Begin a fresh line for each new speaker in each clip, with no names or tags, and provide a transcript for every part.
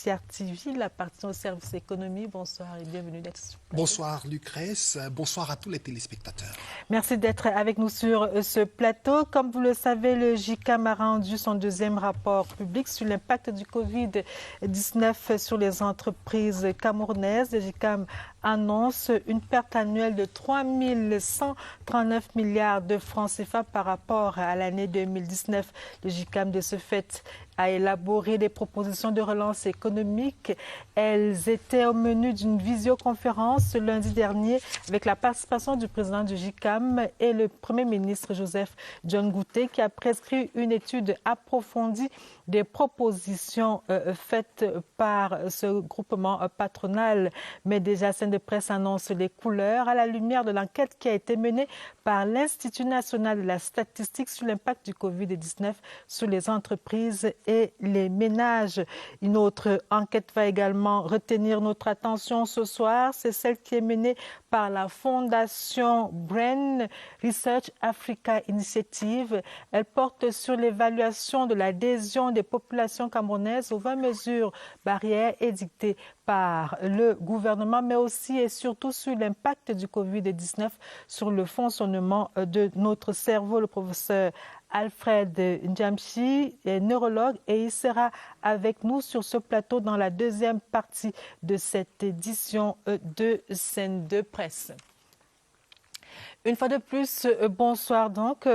CRTV, la partie au service économie. Bonsoir et bienvenue d'être sur le plateau.
Bonsoir Lucrèce, bonsoir à tous les téléspectateurs.
Merci d'être avec nous sur ce plateau. Comme vous le savez, le JICAM a rendu son deuxième rapport public sur l'impact du Covid-19 sur les entreprises camerounaises. Le JICAM annonce une perte annuelle de 3 139 milliards de francs CFA par rapport à l'année 2019. Le JICAM, de ce fait, a élaboré des propositions de relance économique. Elles étaient au menu d'une visioconférence ce lundi dernier avec la participation du président du JICAM et le Premier ministre Joseph John Gouté, qui a prescrit une étude approfondie des propositions faites par ce groupement patronal. Mais déjà, scène de presse annonce les couleurs à la lumière de l'enquête qui a été menée par l'Institut national de la statistique sur l'impact du Covid-19 sur les entreprises et les ménages. Une autre enquête va également retenir notre attention ce soir. C'est celle qui est menée par la Fondation Brain Research Africa Initiative. Elle porte sur l'évaluation de l'adhésion des populations camerounaises aux 20 mesures barrières édictées par le gouvernement, mais aussi et surtout sur l'impact du Covid-19 sur le fonctionnement de notre cerveau. Le professeur Alfred Ndiamchi est neurologue et il sera avec nous sur ce plateau dans la deuxième partie de cette édition de Scène de presse. Une fois de plus, bonsoir donc,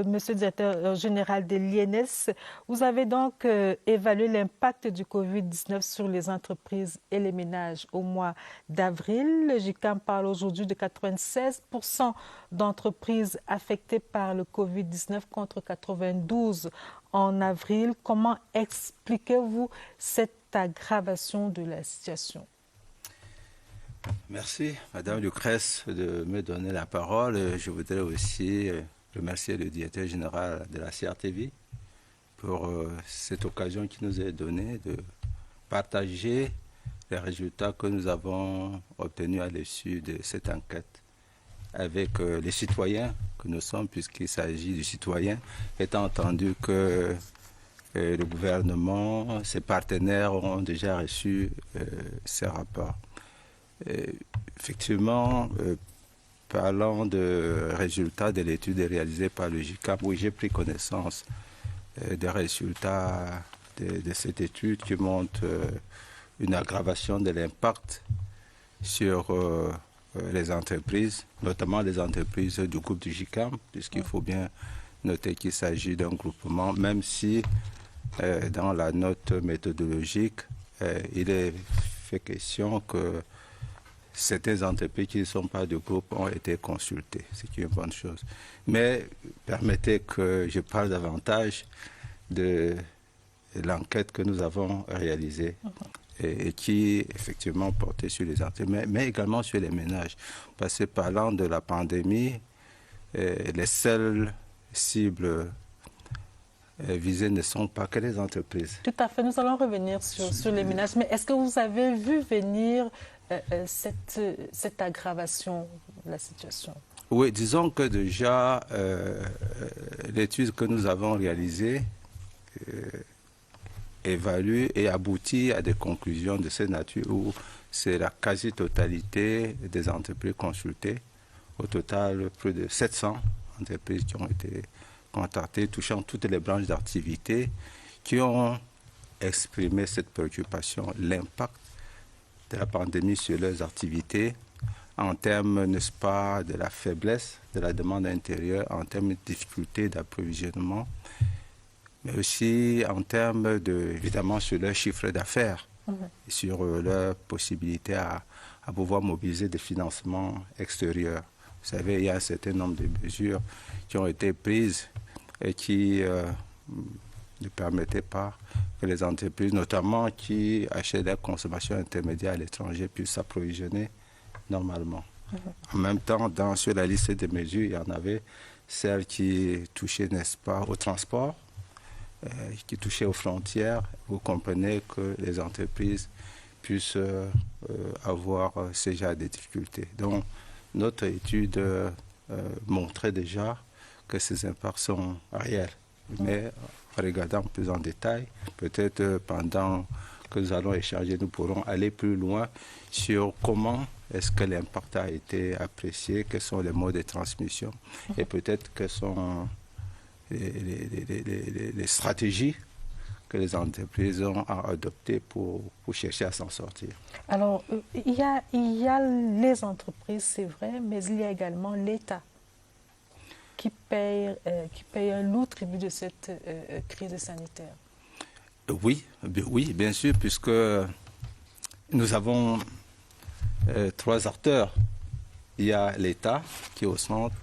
Monsieur le directeur général de l'INS. Vous avez donc évalué l'impact du Covid-19 sur les entreprises et les ménages au mois d'avril. Le JICAM parle aujourd'hui de 96% d'entreprises affectées par le Covid-19 contre 92 en avril. Comment expliquez-vous cette aggravation de la situation ?
Merci, Madame Lucrèce, de me donner la parole. Je voudrais aussi remercier le directeur général de la CRTV pour cette occasion qui nous est donnée de partager les résultats que nous avons obtenus à l'issue de cette enquête avec les citoyens que nous sommes, puisqu'il s'agit du citoyen, étant entendu que le gouvernement, ses partenaires ont déjà reçu ces rapports. Effectivement, parlant de résultats de l'étude réalisée par le JICAM, oui, j'ai pris connaissance des résultats de cette étude qui montre une aggravation de l'impact sur les entreprises, notamment les entreprises du groupe du JICAM, puisqu'il faut bien noter qu'il s'agit d'un groupement, même si dans la note méthodologique, il est fait question que certaines entreprises qui ne sont pas de groupe ont été consultées, ce qui est une bonne chose. Mais permettez que je parle davantage de l'enquête que nous avons réalisée et qui effectivement portait sur les entreprises, mais également sur les ménages. Parce que parlant de la pandémie, les seules cibles visées ne sont pas que les entreprises.
Tout à fait, nous allons revenir sur les ménages. Mais est-ce que vous avez vu venir cette aggravation de la situation?
Oui, disons que déjà, l'étude que nous avons réalisée évalue et aboutit à des conclusions de cette nature où c'est la quasi-totalité des entreprises consultées. Au total, plus de 700 entreprises qui ont été contactées, touchant toutes les branches d'activité, qui ont exprimé cette préoccupation, l'impact de la pandémie sur leurs activités, en termes, n'est-ce pas, de la faiblesse de la demande intérieure, en termes de difficultés d'approvisionnement, mais aussi en termes de, évidemment, sur leur chiffre d'affaires, et sur leur possibilité à pouvoir mobiliser des financements extérieurs. Vous savez, il y a un certain nombre de mesures qui ont été prises et qui ne permettaient pas que les entreprises, notamment qui achètent des consommations intermédiaires à l'étranger, puissent s'approvisionner normalement. En même temps, sur la liste des mesures, il y en avait celles qui touchaient, n'est-ce pas, au transport, qui touchaient aux frontières. Vous comprenez que les entreprises puissent avoir ce genre de difficultés. Donc, notre étude montrait déjà que ces impacts sont réels. Mais en regardant plus en détail, peut-être pendant que nous allons échanger, nous pourrons aller plus loin sur comment est-ce que l'impact a été apprécié, quels sont les modes de transmission et peut-être quelles sont les stratégies que les entreprises ont à adopter pour chercher à s'en sortir.
Alors, il y a les entreprises, c'est vrai, mais il y a également l'État qui paye un lourd tribut de cette crise sanitaire.
Oui, bien sûr, puisque nous avons 3 acteurs. Il y a l'État qui est au centre,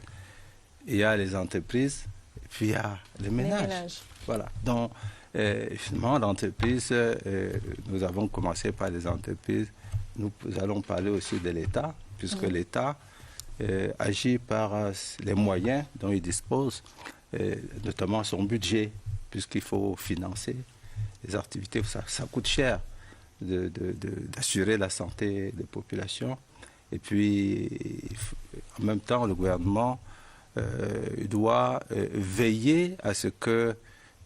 il y a les entreprises, et puis il y a les ménages. Voilà. Donc, finalement, l'entreprise, nous avons commencé par les entreprises. Nous allons parler aussi de l'État, puisque l'État agit par les moyens dont il dispose, notamment son budget, puisqu'il faut financer les activités. Ça coûte cher d'assurer la santé des populations. Et puis, en même temps, le gouvernement doit veiller à ce que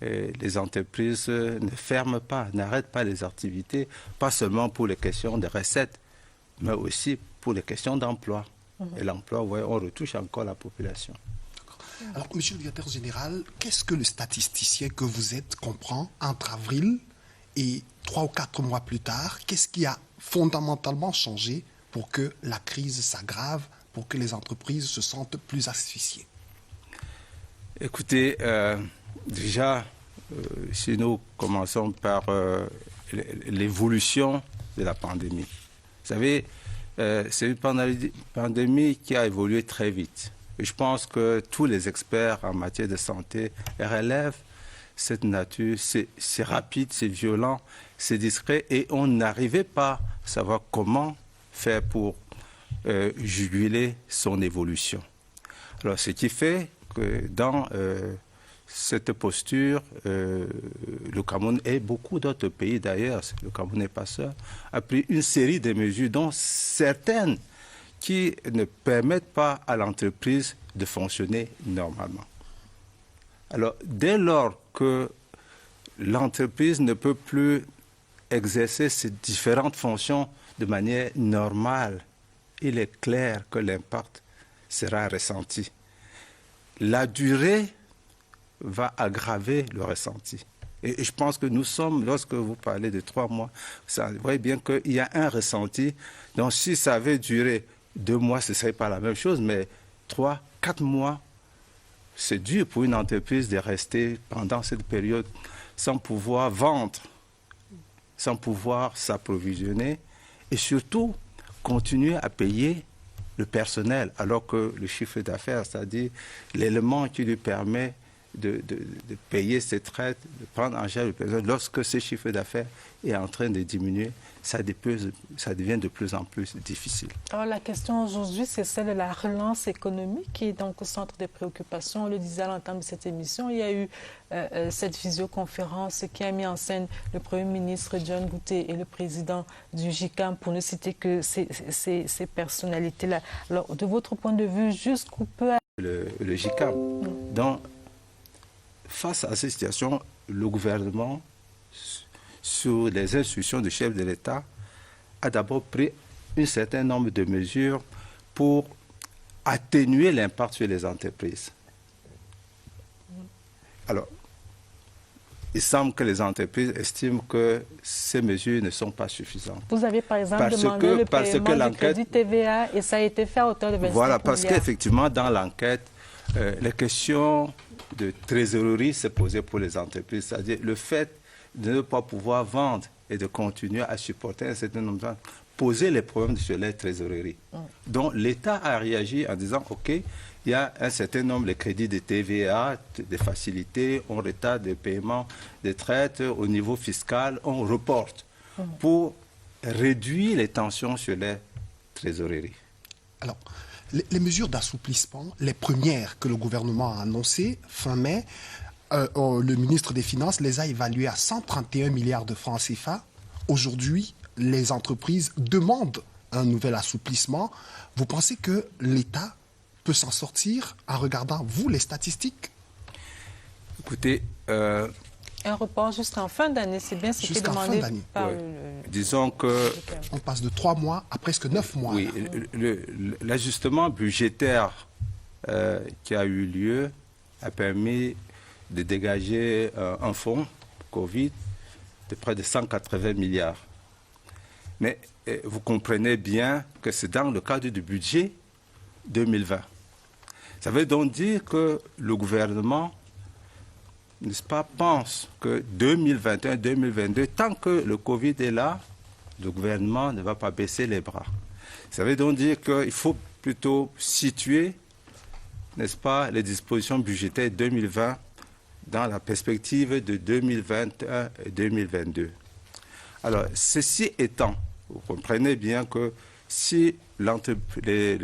les entreprises ne ferment pas, n'arrêtent pas les activités, pas seulement pour les questions de recettes, mais aussi pour les questions d'emploi. Et l'emploi, on retouche encore la population.
Alors, monsieur le directeur général, qu'est-ce que le statisticien que vous êtes comprend entre avril et 3 ou 4 mois plus tard? Qu'est-ce qui a fondamentalement changé pour que la crise s'aggrave, pour que les entreprises se sentent plus asphyxiées?
Écoutez, déjà, si nous commençons par l'évolution de la pandémie. Vous savez, c'est une pandémie qui a évolué très vite. Et je pense que tous les experts en matière de santé relèvent cette nature. C'est rapide, c'est violent, c'est discret et on n'arrivait pas à savoir comment faire pour juguler son évolution. Alors, ce qui fait que dans cette posture, le Cameroun et beaucoup d'autres pays d'ailleurs, le Cameroun n'est pas seul, a pris une série de mesures, dont certaines qui ne permettent pas à l'entreprise de fonctionner normalement. Alors, dès lors que l'entreprise ne peut plus exercer ses différentes fonctions de manière normale, il est clair que l'impact sera ressenti. La durée va aggraver le ressenti. Et je pense que nous sommes, lorsque vous parlez de 3 mois, vous voyez bien qu'il y a un ressenti. Donc si ça avait duré 2 mois, ce ne serait pas la même chose, mais 3, 4 mois, c'est dur pour une entreprise de rester pendant cette période sans pouvoir vendre, sans pouvoir s'approvisionner et surtout continuer à payer le personnel, alors que le chiffre d'affaires, c'est-à-dire l'élément qui lui permet de payer ses traites, de prendre en charge le personnel, lorsque ce chiffre d'affaires est en train de diminuer, ça devient de plus en plus difficile.
Alors la question aujourd'hui, c'est celle de la relance économique qui est donc au centre des préoccupations. On le disait à l'entame de cette émission, il y a eu cette visioconférence qui a mis en scène le Premier ministre John Gouttet et le président du JICAM, pour ne citer que ces personnalités-là. Alors de votre point de vue, jusqu'où peut...
Le JICAM, donc face à cette situation, le gouvernement, sous les instructions du chef de l'État, a d'abord pris un certain nombre de mesures pour atténuer l'impact sur les entreprises. Alors, il semble que les entreprises estiment que ces mesures ne sont pas suffisantes.
Vous avez par exemple demandé le paiement du crédit TVA et ça a été fait à hauteur de 25
Voilà, parce
milliards.
qu'effectivement, dans l'enquête, les questions de trésorerie se posaient pour les entreprises, c'est-à-dire le fait de ne pas pouvoir vendre et de continuer à supporter un certain nombre de gens, poser les problèmes sur les trésoreries. Donc l'État a réagi en disant, OK, il y a un certain nombre de crédits de TVA, de facilités, on retarde des paiements des traites au niveau fiscal, on reporte pour réduire les tensions sur les trésoreries.
Alors, les mesures d'assouplissement, les premières que le gouvernement a annoncées fin mai, le ministre des Finances les a évaluées à 131 milliards de francs CFA. Aujourd'hui, les entreprises demandent un nouvel assouplissement. Vous pensez que l'État peut s'en sortir en regardant, vous, les statistiques?
Écoutez,
Un report jusqu'en fin d'année, c'est bien ce qui est demandé par
Disons que...
On passe de 3 mois à presque 9 mois.
Oui, l'ajustement budgétaire qui a eu lieu a permis de dégager un fonds Covid de près de 180 milliards. Mais vous comprenez bien que c'est dans le cadre du budget 2020. Ça veut donc dire que le gouvernement, n'est-ce pas, pense que 2021-2022, tant que le Covid est là, le gouvernement ne va pas baisser les bras. Ça veut donc dire qu'il faut plutôt situer, n'est-ce pas, les dispositions budgétaires 2020 dans la perspective de 2021 et 2022. Alors, ceci étant, vous comprenez bien que si le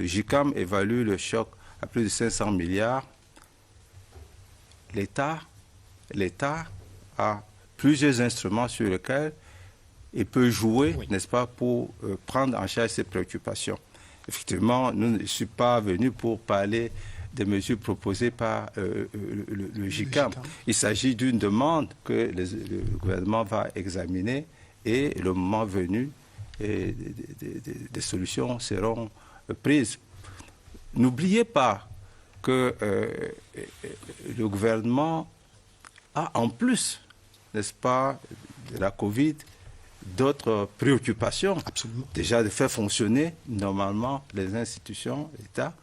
JICAM évalue le choc à plus de 500 milliards, l'État a plusieurs instruments sur lesquels il peut jouer, n'est-ce pas, pour prendre en charge ses préoccupations. Effectivement, nous ne sommes pas venus pour parler des mesures proposées par le JICAM. Il s'agit d'une demande que le gouvernement va examiner et le moment venu, des solutions seront prises. N'oubliez pas que le gouvernement a en plus, n'est-ce pas, de la Covid, d'autres préoccupations.
Absolument.
Déjà de faire fonctionner normalement les institutions, l'État,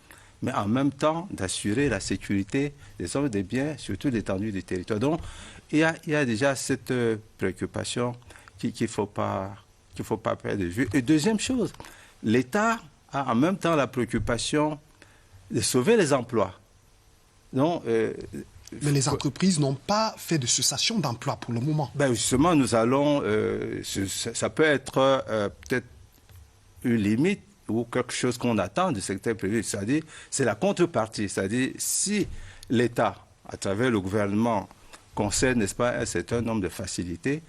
mais en même temps d'assurer la sécurité des hommes et des biens, surtout l'étendue du territoire. Donc, il y a déjà cette préoccupation qu'il ne faut pas perdre de vue. Et deuxième chose, l'État a en même temps la préoccupation de sauver les emplois. Donc,
mais les entreprises n'ont pas fait de cessation d'emploi pour le moment.
Ben justement, nous allons... ça peut être peut-être une limite ou quelque chose qu'on attend du secteur privé. C'est-à-dire, c'est la contrepartie. C'est-à-dire, si l'État, à travers le gouvernement, concerne, n'est-ce pas, un certain nombre de facilités,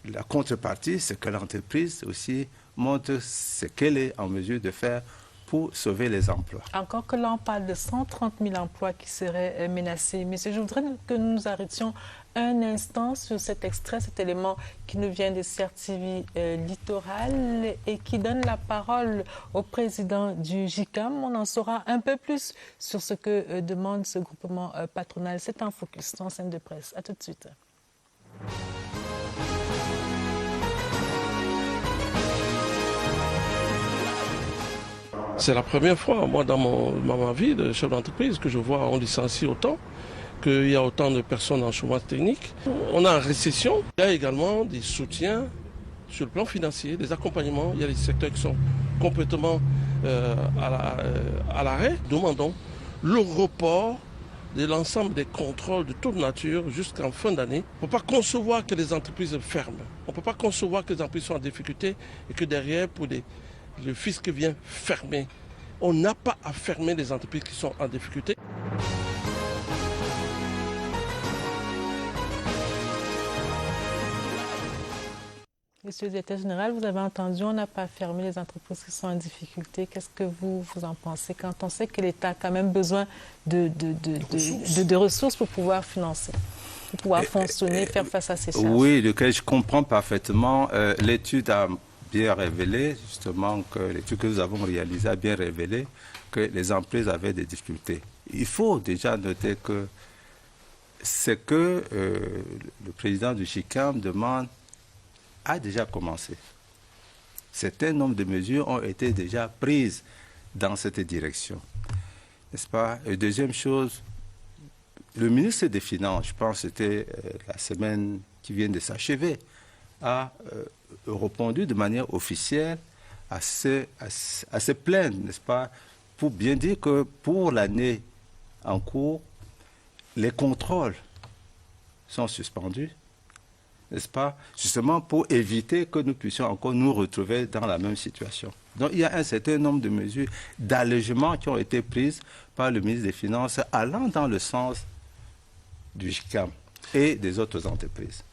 la contrepartie, c'est que l'entreprise aussi montre ce qu'elle est en mesure de faire pour sauver les emplois.
Encore que là, on parle de 130 000 emplois qui seraient menacés. Mais je voudrais que nous nous arrêtions un instant sur cet extrait, cet élément qui nous vient de CRTV Littoral et qui donne la parole au président du JICAM. On en saura un peu plus sur ce que demande ce groupement patronal. C'est un focus en scène de presse. À tout de suite.
C'est la première fois, moi, dans ma vie de chef d'entreprise, que je vois on licencie autant, qu'il y a autant de personnes en chômage technique. On est en récession. Il y a également des soutiens sur le plan financier, des accompagnements. Il y a des secteurs qui sont complètement à l'arrêt. Demandons le report de l'ensemble des contrôles de toute nature jusqu'en fin d'année. On ne peut pas concevoir que les entreprises ferment. On ne peut pas concevoir que les entreprises sont en difficulté et que derrière, le fisc vient fermer. On n'a pas à fermer les entreprises qui sont en difficulté.
Monsieur le directeur général, vous avez entendu, on n'a pas fermé les entreprises qui sont en difficulté. Qu'est-ce que vous en pensez quand on sait que l'État a quand même besoin de ressources pour pouvoir financer, pour pouvoir fonctionner, faire face à ces charges?
Oui, lequel je comprends parfaitement. L'étude a bien révélé, justement, que l'étude que nous avons réalisée a bien révélé que les entreprises avaient des difficultés. Il faut déjà noter que ce que le président du JICAM demande a déjà commencé. Certain nombre de mesures ont été déjà prises dans cette direction. N'est-ce pas? Et deuxième chose, le ministre des Finances, je pense que c'était la semaine qui vient de s'achever, a répondu de manière officielle à ces plaintes, n'est-ce pas, pour bien dire que pour l'année en cours, les contrôles sont suspendus, n'est-ce pas, justement pour éviter que nous puissions encore nous retrouver dans la même situation. Donc il y a un certain nombre de mesures d'allègement qui ont été prises par le ministre des Finances allant dans le sens du JICAM et des autres entreprises.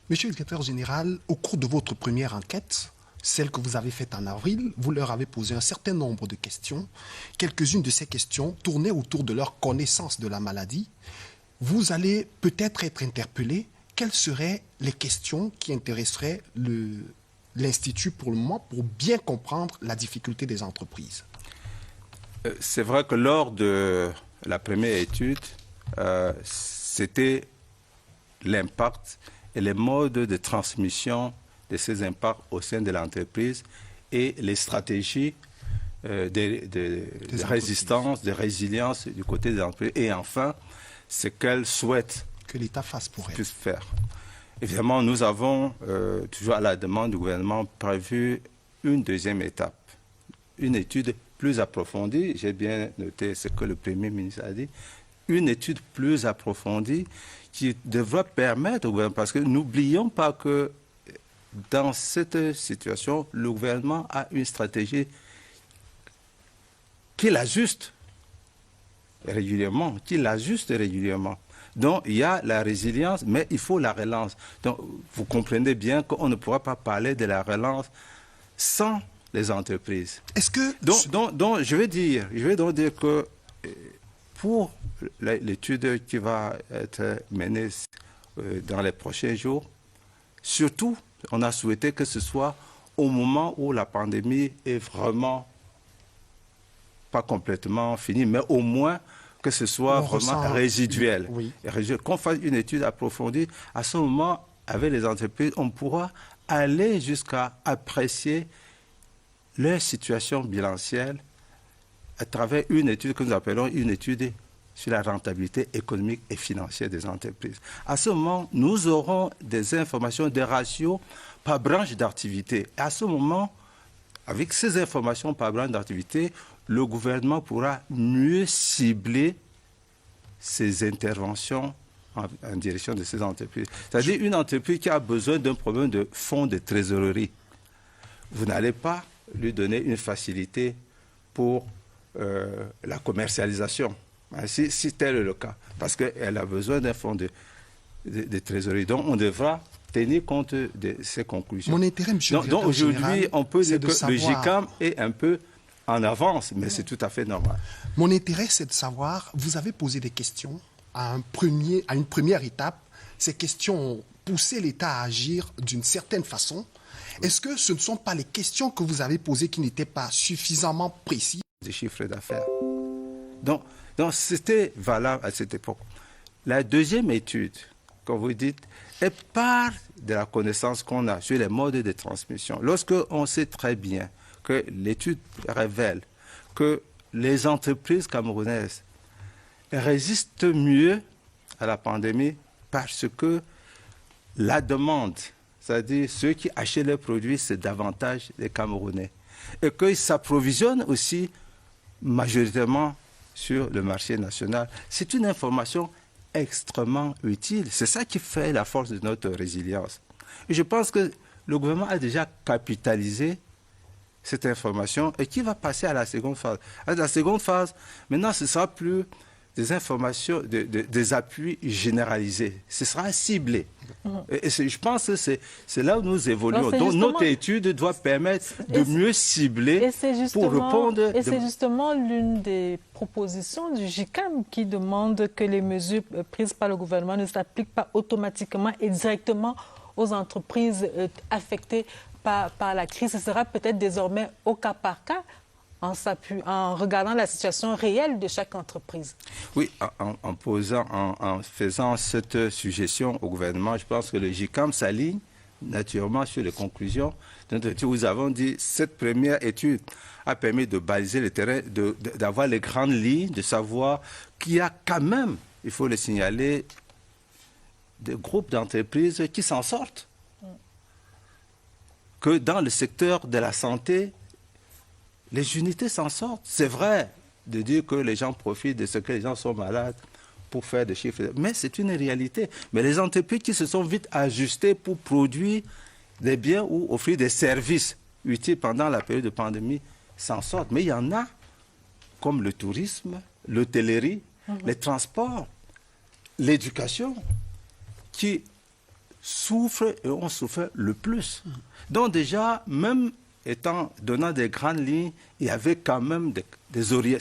Monsieur le directeur général, au cours de votre première enquête, celle que vous avez faite en avril, vous leur avez posé un certain nombre de questions. Quelques-unes de ces questions tournaient autour de leur connaissance de la maladie. Vous allez peut-être être interpellé. quelles seraient les questions qui intéresseraient l'Institut pour le moment pour bien comprendre la difficulté des entreprises?
C'est vrai que lors de la première étude, c'était l'impact et les modes de transmission de ces impacts au sein de l'entreprise et les stratégies de résistance, de résilience du côté des entreprises. Et enfin, ce qu'elles souhaitent
que l'État fasse pour elles.
Puisse faire. Évidemment, nous avons, toujours à la demande du gouvernement, prévu une deuxième étape, une étude plus approfondie. J'ai bien noté ce que le Premier ministre a dit. Une étude plus approfondie qui devra permettre au gouvernement, parce que n'oublions pas que dans cette situation, le gouvernement a une stratégie qu'il ajuste régulièrement, Donc, il y a la résilience, mais il faut la relance. Donc, vous comprenez bien qu'on ne pourra pas parler de la relance sans les entreprises.
Est-ce que...
Donc, je vais donc dire que pour l'étude qui va être menée dans les prochains jours, surtout, on a souhaité que ce soit au moment où la pandémie est vraiment pas complètement finie, mais au moins que ce soit vraiment résiduel.
Oui.
Qu'on fasse une étude approfondie, à ce moment, avec les entreprises, on pourra aller jusqu'à apprécier leur situation bilancielle à travers une étude que nous appelons une étude sur la rentabilité économique et financière des entreprises. À ce moment, nous aurons des informations, des ratios par branche d'activité. À ce moment, avec ces informations par branche d'activité, le gouvernement pourra mieux cibler ses interventions en direction de ces entreprises. C'est-à-dire une entreprise qui a besoin d'un problème de fonds de trésorerie. Vous n'allez pas lui donner une facilité pour la commercialisation, si tel est le cas, parce qu'elle a besoin d'un fonds de trésorerie. Donc, on devra tenir compte de ces conclusions.
Mon intérêt, monsieur
donc aujourd'hui, on peut dire que
savoir...
le GICAM est un peu en avance, mais c'est tout à fait normal.
Mon intérêt, c'est de savoir, vous avez posé des questions à une première étape. Ces questions ont poussé l'État à agir d'une certaine façon. Oui. Est-ce que ce ne sont pas les questions que vous avez posées qui n'étaient pas suffisamment précises?
Des chiffres d'affaires. Donc c'était valable à cette époque. La deuxième étude, comme vous dites, est part de la connaissance qu'on a sur les modes de transmission. Lorsqu'on sait très bien que l'étude révèle que les entreprises camerounaises résistent mieux à la pandémie parce que la demande, c'est-à-dire ceux qui achètent leurs produits, c'est davantage les Camerounais. Et qu'ils s'approvisionnent aussi majoritairement sur le marché national. C'est une information extrêmement utile. C'est ça qui fait la force de notre résilience. Et je pense que le gouvernement a déjà capitalisé cette information et qui va passer à la seconde phase. À la seconde phase, maintenant, ce ne sera plus des informations, des appuis généralisés. Ce sera ciblé. Et je pense que c'est là où nous évoluons. Donc notre étude doit permettre de mieux cibler pour répondre...
Et c'est justement l'une des propositions du GICAM qui demande que les mesures prises par le gouvernement ne s'appliquent pas automatiquement et directement aux entreprises affectées par la crise. Ce sera peut-être désormais au cas par cas, en regardant la situation réelle de chaque entreprise. Oui,
en faisant cette suggestion au gouvernement, je pense que le GICAM s'aligne naturellement sur les conclusions. Nous avons dit cette première étude a permis de baliser le terrain, d'avoir les grandes lignes, de savoir qu'il y a quand même, il faut le signaler, des groupes d'entreprises qui s'en sortent. Que dans le secteur de la santé, les unités s'en sortent. C'est vrai de dire que les gens profitent de ce que les gens sont malades pour faire des chiffres, mais c'est une réalité. Mais les entreprises qui se sont vite ajustées pour produire des biens ou offrir des services utiles pendant la période de pandémie s'en sortent. Mais il y en a, comme le tourisme, l'hôtellerie, les transports, l'éducation, qui souffrent et ont souffert le plus. Donc déjà, même donnant des grandes lignes, il y avait quand même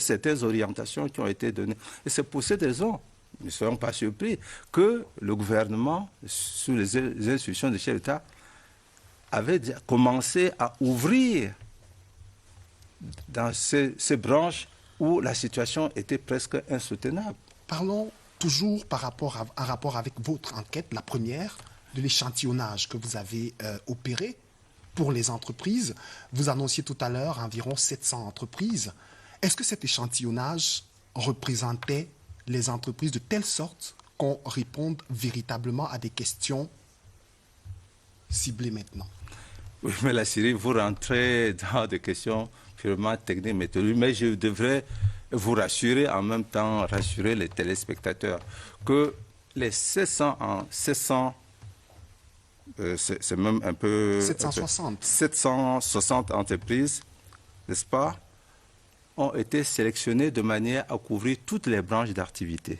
certaines orientations qui ont été données. Et c'est pour cette raison, ne soyons pas surpris que le gouvernement, sous les institutions du chef d'État, avait déjà commencé à ouvrir dans ces branches où la situation était presque insoutenable.
Parlons toujours en rapport avec votre enquête, la première, de l'échantillonnage que vous avez opéré pour les entreprises. Vous annonciez tout à l'heure environ 700 entreprises. Est-ce que cet échantillonnage représentait les entreprises de telle sorte qu'on réponde véritablement à des questions ciblées maintenant?
Oui, mais la Syrie, vous rentrez dans des questions purement techniques, méthodologiques, mais je devrais vous rassurer, en même temps rassurer les téléspectateurs, que les 760, c'est même un peu... 760 entreprises, n'est-ce pas, ont été sélectionnées de manière à couvrir toutes les branches d'activité.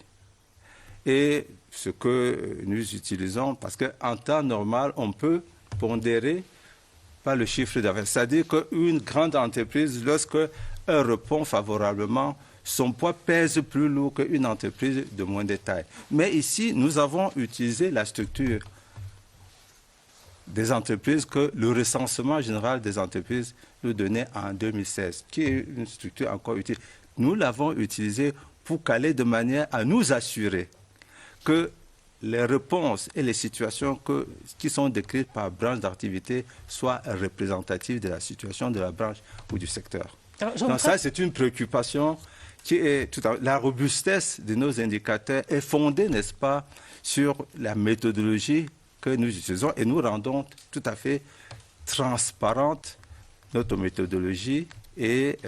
Et ce que nous utilisons, parce qu'en temps normal, on peut pondérer par le chiffre d'affaires. C'est-à-dire qu'une grande entreprise, lorsqu'elle répond favorablement, son poids pèse plus lourd qu'une entreprise de moindre taille. Mais ici, nous avons utilisé la structure des entreprises que le recensement général des entreprises nous donnait en 2016, qui est une structure encore utile. Nous l'avons utilisée pour caler de manière à nous assurer que les réponses et les situations qui sont décrites par branche d'activité soient représentatives de la situation de la branche ou du secteur. Donc ça, c'est une préoccupation qui est la robustesse de nos indicateurs est fondée, n'est-ce pas, sur la méthodologie que nous utilisons et nous rendons tout à fait transparente notre méthodologie et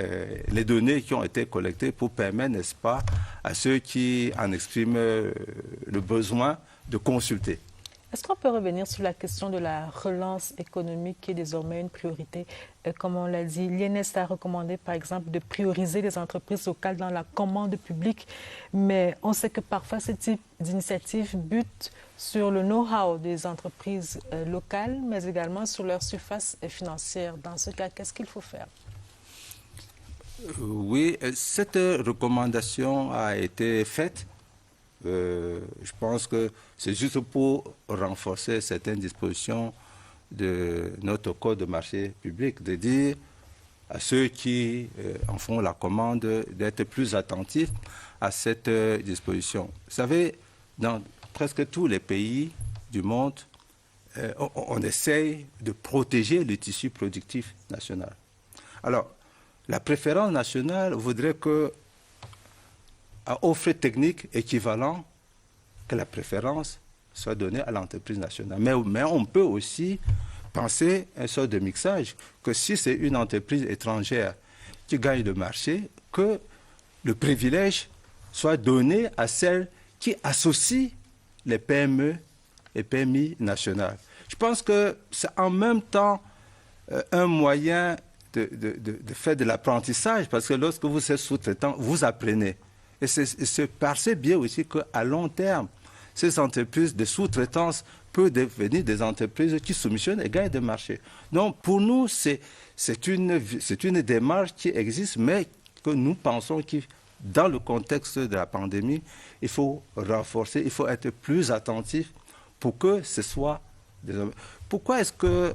les données qui ont été collectées pour permettre, n'est-ce pas, à ceux qui en expriment le besoin de consulter.
Est-ce qu'on peut revenir sur la question de la relance économique qui est désormais une priorité? Comme on l'a dit, l'INS a recommandé par exemple de prioriser les entreprises locales dans la commande publique, mais on sait que parfois ce type d'initiative bute sur le know-how des entreprises locales, mais également sur leur surface financière. Dans ce cas, qu'est-ce qu'il faut faire?
Oui, cette recommandation a été faite. Je pense que c'est juste pour renforcer certaines dispositions de notre code de marché public, de dire à ceux qui en font la commande d'être plus attentifs à cette disposition. Vous savez, dans presque tous les pays du monde, on essaye de protéger le tissu productif national. Alors, la préférence nationale voudrait que à offre technique équivalent que la préférence soit donnée à l'entreprise nationale. Mais on peut aussi penser à un sort de mixage, que si c'est une entreprise étrangère qui gagne le marché, que le privilège soit donné à celle qui associe les PME et PMI nationales. Je pense que c'est en même temps un moyen de faire de l'apprentissage, parce que lorsque vous êtes sous-traitant, vous apprenez. Et c'est par ce biais aussi qu'à long terme, ces entreprises de sous-traitance peuvent devenir des entreprises qui soumissionnent et gagnent des marchés. Donc pour nous, c'est une démarche qui existe, mais que nous pensons que dans le contexte de la pandémie, il faut renforcer, il faut être plus attentif pour que ce soit... Pourquoi est-ce que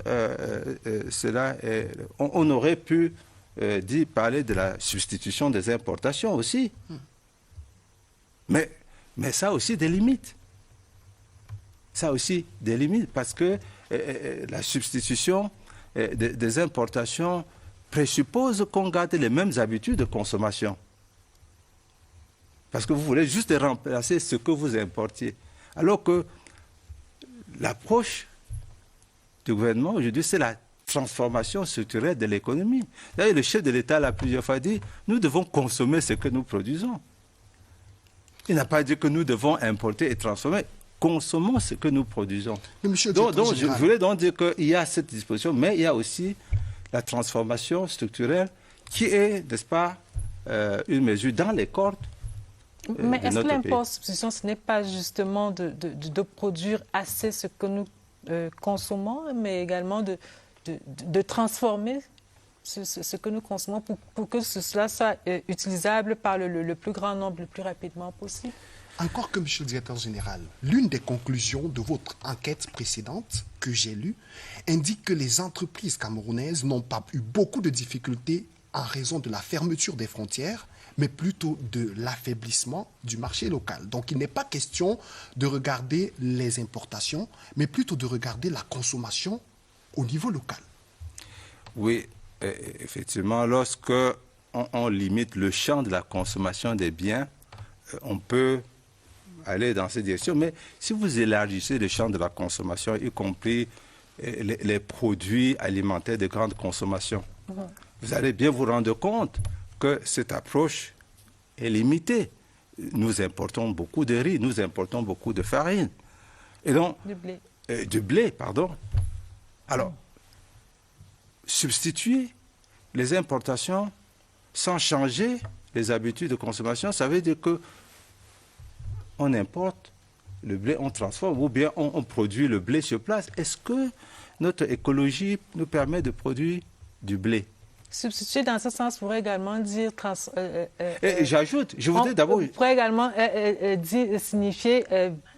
cela est... On aurait pu parler de la substitution des importations aussi. Mais ça a aussi des limites. Ça a aussi des limites parce que la substitution des importations présuppose qu'on garde les mêmes habitudes de consommation. Parce que vous voulez juste remplacer ce que vous importiez. Alors que l'approche du gouvernement aujourd'hui, c'est la transformation structurelle de l'économie. D'ailleurs, le chef de l'État l'a plusieurs fois dit, nous devons consommer ce que nous produisons. Il n'a pas dit que nous devons importer et transformer. Consommons ce que nous produisons. Donc, je voulais donc dire qu'il y a cette disposition, mais il y a aussi la transformation structurelle qui est, n'est-ce pas, une mesure dans les cordes.
Mais est-ce que l'import-substitution, ce n'est pas justement de produire assez ce que nous consommons, mais également de transformer ce que nous consommons pour que cela soit utilisable par le plus grand nombre, le plus rapidement possible?
Encore que, monsieur le directeur général, l'une des conclusions de votre enquête précédente que j'ai lue indique que les entreprises camerounaises n'ont pas eu beaucoup de difficultés en raison de la fermeture des frontières, mais plutôt de l'affaiblissement du marché local. Donc il n'est pas question de regarder les importations, mais plutôt de regarder la consommation au niveau local.
Oui, effectivement, lorsque on limite le champ de la consommation des biens, on peut aller dans cette direction. Mais si vous élargissez le champ de la consommation, y compris les produits alimentaires de grande consommation, vous allez bien vous rendre compte que cette approche est limitée. Nous importons beaucoup de riz, nous importons beaucoup de farine. Et donc, du blé, pardon. Alors, substituer les importations sans changer les habitudes de consommation, ça veut dire que on importe le blé, on transforme, ou bien on produit le blé sur place. Est-ce que notre écologie nous permet de produire du blé?
Substituer dans ce sens pourrait également dire...
J'ajoute, je voudrais d'abord...
pourrait également signifier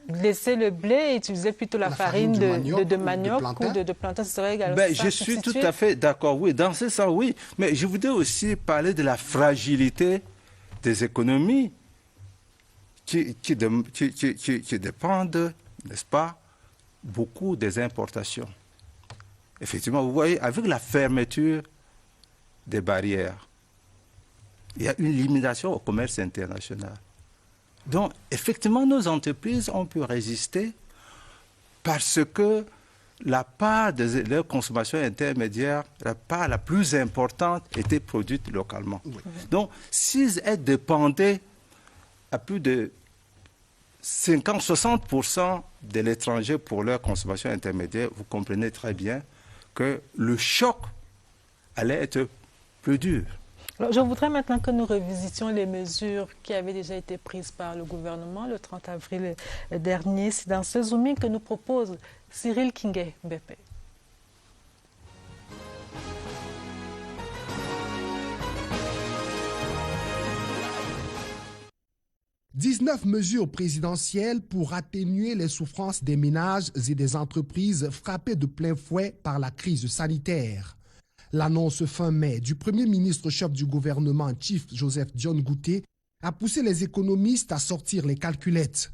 laisser le blé et utiliser plutôt la farine de manioc ou de plantain. Ce serait également ça,
je suis tout à fait d'accord, oui. Dans ce sens, oui. Mais je voudrais aussi parler de la fragilité des économies qui dépendent, n'est-ce pas, beaucoup des importations. Effectivement, vous voyez, avec la fermeture des barrières, il y a une limitation au commerce international. Donc, effectivement, nos entreprises ont pu résister parce que la part de leur consommation intermédiaire, la part la plus importante, était produite localement. Oui. Donc, s'ils dépendaient à plus de 50-60% de l'étranger pour leur consommation intermédiaire, vous comprenez très bien que le choc allait être plus dur.
Alors, je voudrais maintenant que nous revisitions les mesures qui avaient déjà été prises par le gouvernement le 30 avril dernier. C'est dans ce zooming que nous propose Cyril Kingé-Mbépé.
« 19 mesures présidentielles pour atténuer les souffrances des ménages et des entreprises frappées de plein fouet par la crise sanitaire. » L'annonce fin mai du Premier ministre chef du gouvernement, Chief Joseph John Gouté, a poussé les économistes à sortir les calculettes.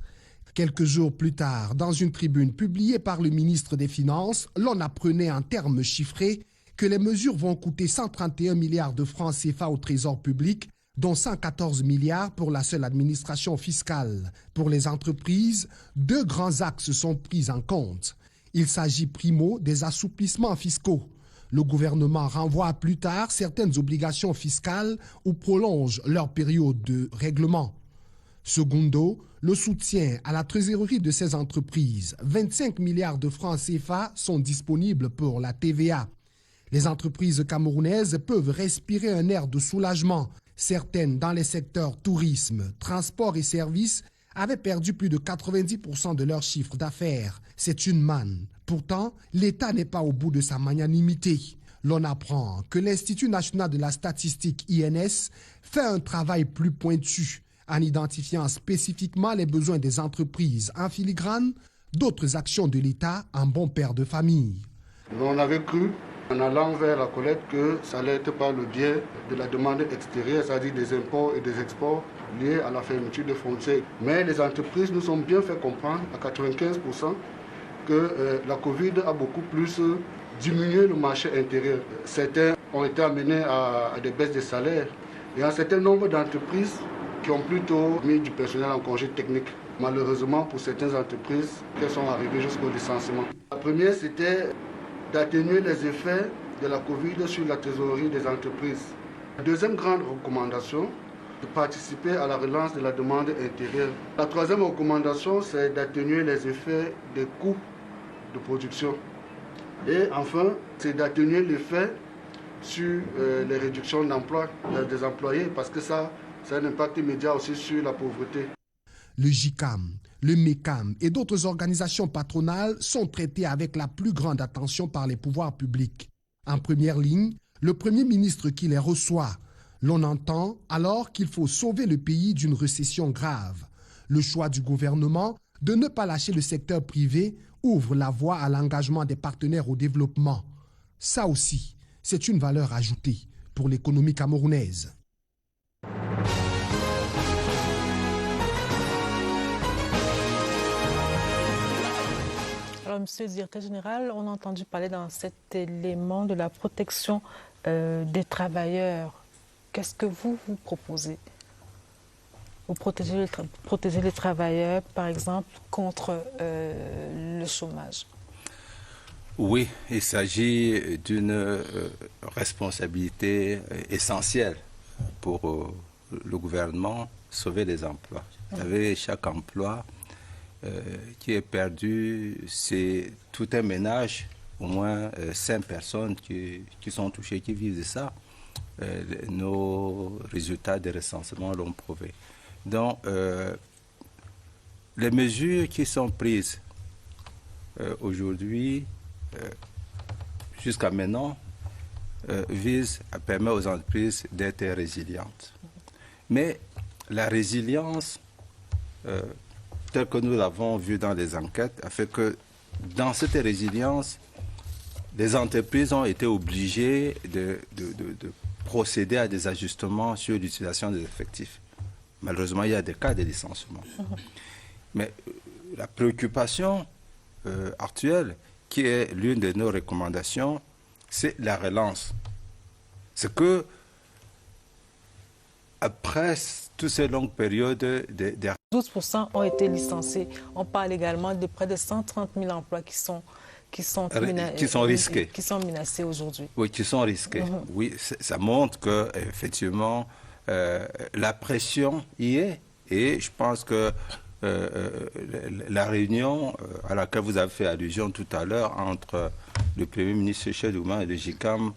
Quelques jours plus tard, dans une tribune publiée par le ministre des Finances, l'on apprenait en termes chiffrés que les mesures vont coûter 131 milliards de francs CFA au trésor public, dont 114 milliards pour la seule administration fiscale. Pour les entreprises, 2 grands axes sont pris en compte. Il s'agit primo des assouplissements fiscaux. Le gouvernement renvoie à plus tard certaines obligations fiscales ou prolonge leur période de règlement. Secondo, le soutien à la trésorerie de ces entreprises. 25 milliards de francs CFA sont disponibles pour la TVA. Les entreprises camerounaises peuvent respirer un air de soulagement. Certaines dans les secteurs tourisme, transport et services avaient perdu plus de 90% de leur chiffre d'affaires. C'est une manne. Pourtant, l'État n'est pas au bout de sa magnanimité. L'on apprend que l'Institut national de la statistique INS fait un travail plus pointu en identifiant spécifiquement les besoins des entreprises en filigrane, d'autres actions de l'État en bon père de famille.
On avait cru, en allant vers la collecte, que ça allait être par le biais de la demande extérieure, c'est-à-dire des imports et des exports liés à la fermeture des frontières. Mais les entreprises nous ont bien fait comprendre, à 95%, que la Covid a beaucoup plus diminué le marché intérieur. Certains ont été amenés à des baisses de salaires. Il y a un certain nombre d'entreprises qui ont plutôt mis du personnel en congé technique. Malheureusement, pour certaines entreprises, elles sont arrivées jusqu'au licenciement. La première, c'était d'atténuer les effets de la Covid sur la trésorerie des entreprises. La deuxième grande recommandation, de participer à la relance de la demande intérieure. La troisième recommandation, c'est d'atténuer les effets des coûts de production. Et enfin, c'est d'atténuer l'effet sur les réductions d'emploi des employés, parce que ça a un impact immédiat aussi sur la pauvreté.
Le JICAM, le MECAM et d'autres organisations patronales sont traitées avec la plus grande attention par les pouvoirs publics. En première ligne, le Premier ministre qui les reçoit. L'on entend alors qu'il faut sauver le pays d'une récession grave. Le choix du gouvernement de ne pas lâcher le secteur privé ouvre la voie à l'engagement des partenaires au développement. Ça aussi, c'est une valeur ajoutée pour l'économie camerounaise.
Alors, Monsieur le Directeur général, on a entendu parler dans cet élément de la protection des travailleurs. Qu'est-ce que vous proposez? Vous protégez les travailleurs, par exemple, contre le chômage?
Oui, il s'agit d'une responsabilité essentielle pour le gouvernement, sauver les emplois. Vous savez, chaque emploi qui est perdu, c'est tout un ménage, au moins 5 personnes qui sont touchées, qui vivent de ça. Nos résultats des recensements l'ont prouvé. Donc, les mesures qui sont prises aujourd'hui, jusqu'à maintenant, visent à permettre aux entreprises d'être résilientes. Mais la résilience, telle que nous l'avons vu dans les enquêtes, a fait que dans cette résilience, les entreprises ont été obligées de procéder à des ajustements sur l'utilisation des effectifs. Malheureusement, il y a des cas de licenciement. Mais la préoccupation actuelle, qui est l'une de nos recommandations, c'est la relance. C'est que, après toutes ces longues périodes de
12% ont été licenciés. On parle également de près de 130 000 emplois qui sont risqués. Qui sont menacés aujourd'hui.
Oui, qui sont risqués. Oui, ça montre que effectivement la pression y est. Et je pense que la réunion à laquelle vous avez fait allusion tout à l'heure entre le Premier ministre, le chef du gouvernement et le GICAM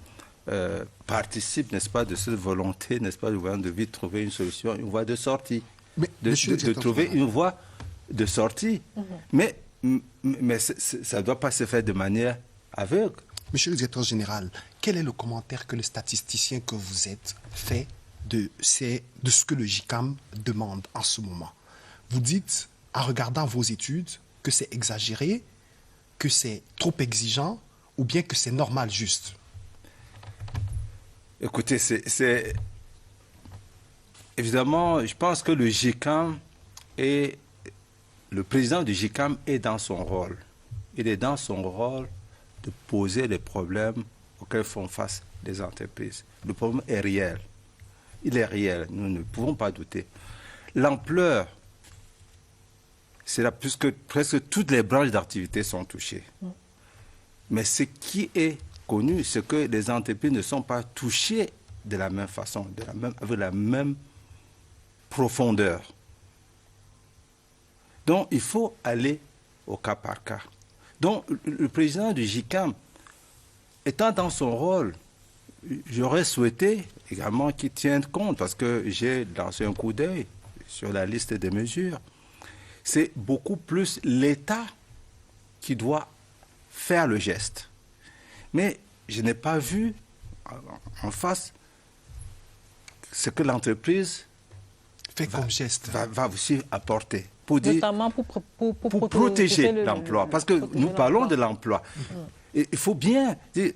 participe, n'est-ce pas, de cette volonté, n'est-ce pas, du gouvernement de vite trouver une solution, une voie de sortie. De trouver une voie de sortie. Mais ça ne doit pas se faire de manière aveugle.
Monsieur le directeur général, quel est le commentaire que le statisticien que vous êtes fait de ce que le GICAM demande en ce moment? Vous dites, en regardant vos études, que c'est exagéré, que c'est trop exigeant, ou bien que c'est normal, juste?
Écoutez, évidemment, je pense que le GICAM et le président du GICAM est dans son rôle. Il est dans son rôle de poser les problèmes auxquels font face les entreprises. Le problème est réel. Il est réel. Nous ne pouvons pas douter. L'ampleur, c'est là puisque presque toutes les branches d'activité sont touchées. Mais ce qui est connu, c'est que les entreprises ne sont pas touchées de la même façon, avec la même profondeur. Donc, il faut aller au cas par cas. Donc, le président du GICAM, étant dans son rôle, j'aurais souhaité également qu'il tienne compte, parce que j'ai lancé un coup d'œil sur la liste des mesures. C'est beaucoup plus l'État qui doit faire le geste. Mais je n'ai pas vu en face ce que l'entreprise
fait comme geste
va aussi apporter. Pour dire,
notamment pour
protéger l'emploi. Parce que nous parlons de l'emploi. Il faut bien dire,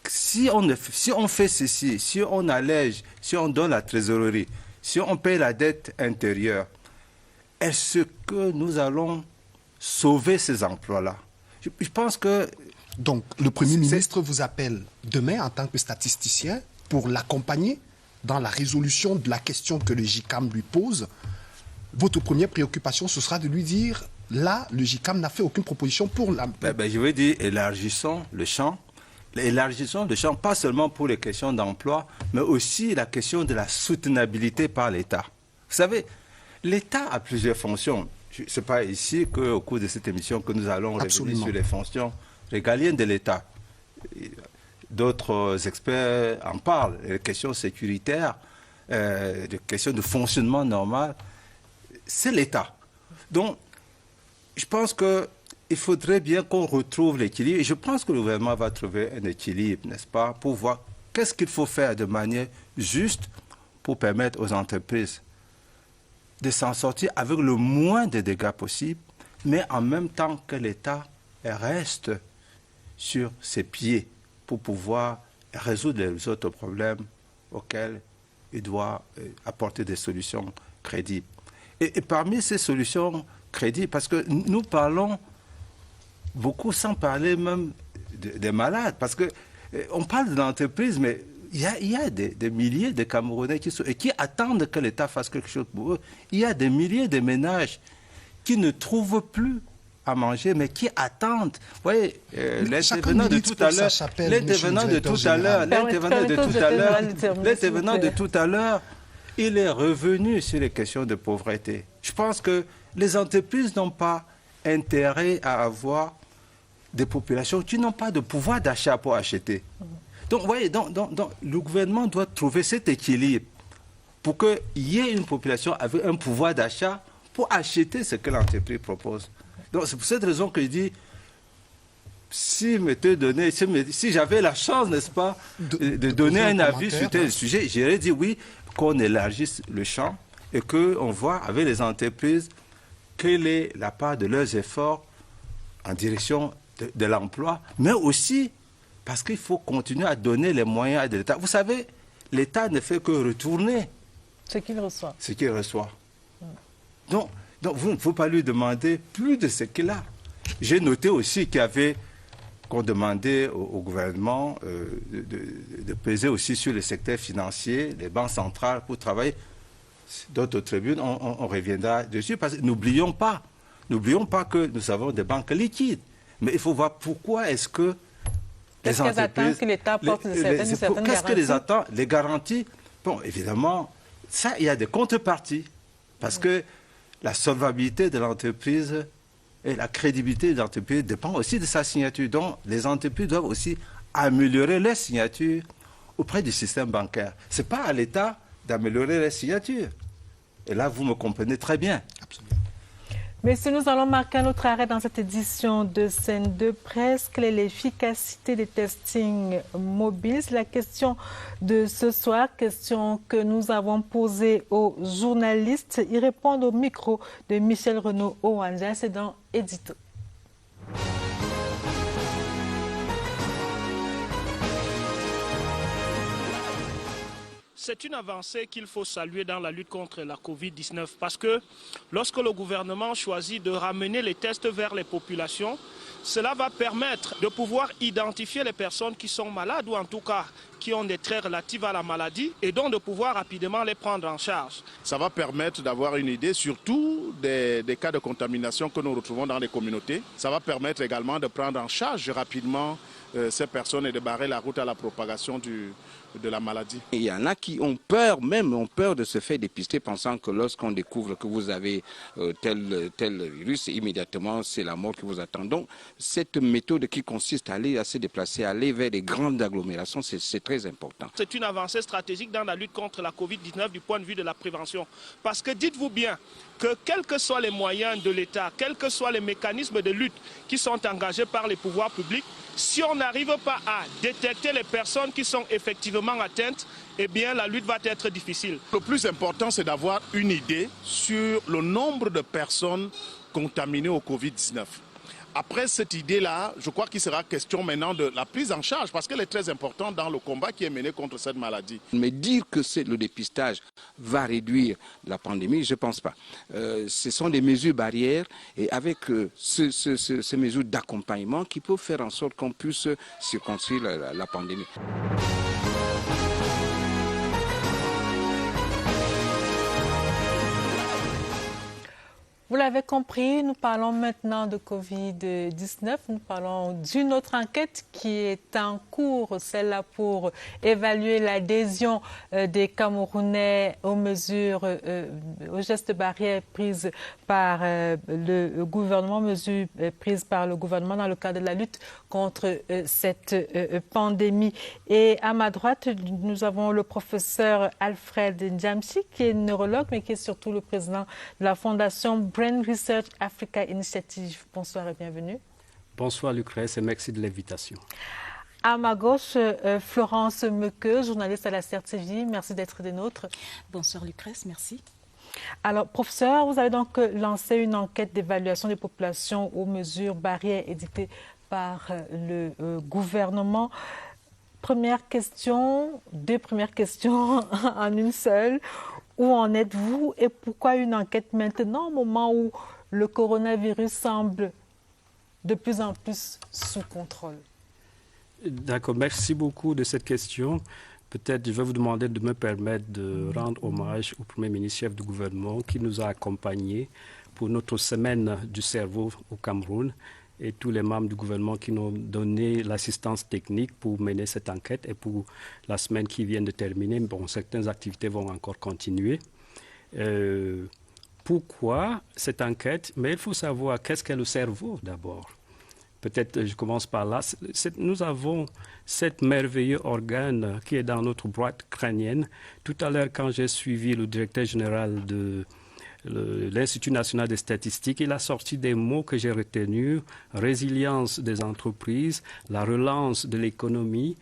si on fait ceci, si on allège, si on donne la trésorerie, si on paye la dette intérieure, est-ce que nous allons sauver ces emplois-là? Je pense que...
Donc, le Premier ministre vous appelle demain en tant que statisticien pour l'accompagner dans la résolution de la question que le GICAM lui pose. Votre première préoccupation, ce sera de lui dire, là, le GICAM n'a fait aucune proposition pour la...
je veux dire, élargissons le champ, pas seulement pour les questions d'emploi, mais aussi la question de la soutenabilité par l'État. Vous savez, l'État a plusieurs fonctions. Ce n'est pas ici qu'au cours de cette émission que nous allons revenir sur les fonctions régaliennes de l'État. D'autres experts en parlent, les questions sécuritaires, les questions de fonctionnement normal. C'est l'État. Donc, je pense qu'il faudrait bien qu'on retrouve l'équilibre. Et je pense que le gouvernement va trouver un équilibre, n'est-ce pas, pour voir qu'est-ce qu'il faut faire de manière juste pour permettre aux entreprises de s'en sortir avec le moins de dégâts possible, mais en même temps que l'État reste sur ses pieds pour pouvoir résoudre les autres problèmes auxquels il doit apporter des solutions crédibles. Et parmi ces solutions crédibles, parce que nous parlons beaucoup sans parler même des malades, parce qu'on parle de l'entreprise, mais il y a des milliers de Camerounais qui attendent que l'État fasse quelque chose pour eux. Il y a des milliers de ménages qui ne trouvent plus à manger, mais qui attendent. Vous voyez, l'intervenant de tout à l'heure, il est revenu sur les questions de pauvreté. Je pense que les entreprises n'ont pas intérêt à avoir des populations qui n'ont pas de pouvoir d'achat pour acheter. Donc, vous voyez, le gouvernement doit trouver cet équilibre pour qu'il y ait une population avec un pouvoir d'achat pour acheter ce que l'entreprise propose. Donc, c'est pour cette raison que je dis, si j'avais la chance, n'est-ce pas, de donner un avis sur tel sujet, j'irais dire oui, qu'on élargisse le champ et qu'on voit avec les entreprises quelle est la part de leurs efforts en direction de l'emploi, mais aussi parce qu'il faut continuer à donner les moyens à l'État. Vous savez, l'État ne fait que retourner
ce qu'il reçoit.
Donc, vous ne pouvez pas lui demander plus de ce qu'il a. J'ai noté aussi qu'on demandait au gouvernement de peser aussi sur le secteur financier, les banques centrales pour travailler. D'autres tribunes, on reviendra dessus, parce que n'oublions pas que nous avons des banques liquides. Mais il faut voir pourquoi est-ce que les entreprises...
attendent que l'État porte une certaine garantie.
Qu'est-ce que les attend? Les garanties, bon, évidemment, ça, il y a des contreparties. Parce que la solvabilité de l'entreprise et la crédibilité de l'entreprise dépend aussi de sa signature. Donc, les entreprises doivent aussi améliorer leur signature auprès du système bancaire. Ce n'est pas à l'État d'améliorer leur signature. Et là, vous me comprenez très bien.
Absolument.
Messieurs, nous allons marquer un autre arrêt dans cette édition de Scène de Presse. Quelle est l'efficacité des testings mobiles? C'est la question de ce soir, question que nous avons posée aux journalistes. Ils répondent au micro de Michel Renaud-Owanja. C'est dans Édito.
C'est une avancée qu'il faut saluer dans la lutte contre la Covid-19 parce que lorsque le gouvernement choisit de ramener les tests vers les populations, cela va permettre de pouvoir identifier les personnes qui sont malades ou en tout cas qui ont des traits relatifs à la maladie et donc de pouvoir rapidement les prendre en charge.
Ça va permettre d'avoir une idée surtout des cas de contamination que nous retrouvons dans les communautés. Ça va permettre également de prendre en charge rapidement ces personnes et de barrer la route à la propagation de la maladie.
Il y en a qui ont peur de se faire dépister, pensant que lorsqu'on découvre que vous avez tel virus, immédiatement c'est la mort qui vous attend. Donc cette méthode qui consiste à se déplacer, à aller vers des grandes agglomérations, c'est très important.
C'est une avancée stratégique dans la lutte contre la Covid-19 du point de vue de la prévention. Parce que dites-vous bien que quels que soient les moyens de l'État, quels que soient les mécanismes de lutte qui sont engagés par les pouvoirs publics, si on n'arrive pas à détecter les personnes qui sont effectivement atteintes, eh bien la lutte va être difficile.
Le plus important, c'est d'avoir une idée sur le nombre de personnes contaminées au Covid-19. Après cette idée-là, je crois qu'il sera question maintenant de la prise en charge parce qu'elle est très importante dans le combat qui est mené contre cette maladie.
Mais dire que le dépistage va réduire la pandémie, je ne pense pas. Ce sont des mesures barrières et avec ces mesures d'accompagnement qui peuvent faire en sorte qu'on puisse circonscrire la pandémie.
Vous l'avez compris, nous parlons maintenant de Covid-19. Nous parlons d'une autre enquête qui est en cours, celle-là pour évaluer l'adhésion des Camerounais aux mesures, aux gestes barrières prises par le gouvernement, mesures prises par le gouvernement dans le cadre de la lutte contre cette pandémie. Et à ma droite, nous avons le professeur Alfred Ndiamsi, qui est neurologue, mais qui est surtout le président de la Fondation Brain Research Africa Initiative. Bonsoir et bienvenue.
Bonsoir Lucrèce et merci de l'invitation.
À ma gauche, Florence Mequeux, journaliste à la CERTV. Merci d'être des nôtres.
Bonsoir Lucrèce, merci.
Alors, professeur, vous avez donc lancé une enquête d'évaluation des populations aux mesures barrières édictées par le gouvernement. Première question, deux premières questions en une seule. Où en êtes-vous et pourquoi une enquête maintenant, au moment où le coronavirus semble de plus en plus sous contrôle?
D'accord, merci beaucoup de cette question. Peut-être je vais vous demander de me permettre de rendre hommage au Premier ministre chef du gouvernement qui nous a accompagnés pour notre semaine du cerveau au Cameroun et tous les membres du gouvernement qui nous ont donné l'assistance technique pour mener cette enquête et pour la semaine qui vient de terminer. Bon, certaines activités vont encore continuer. Pourquoi cette enquête? Mais il faut savoir qu'est-ce qu'est le cerveau d'abord. Peut-être je commence par là. Nous avons cet merveilleux organe qui est dans notre boîte crânienne. Tout à l'heure, quand j'ai suivi le directeur général de l'Institut national des statistiques, il a sorti des mots que j'ai retenus: résilience des entreprises, la relance de l'économie.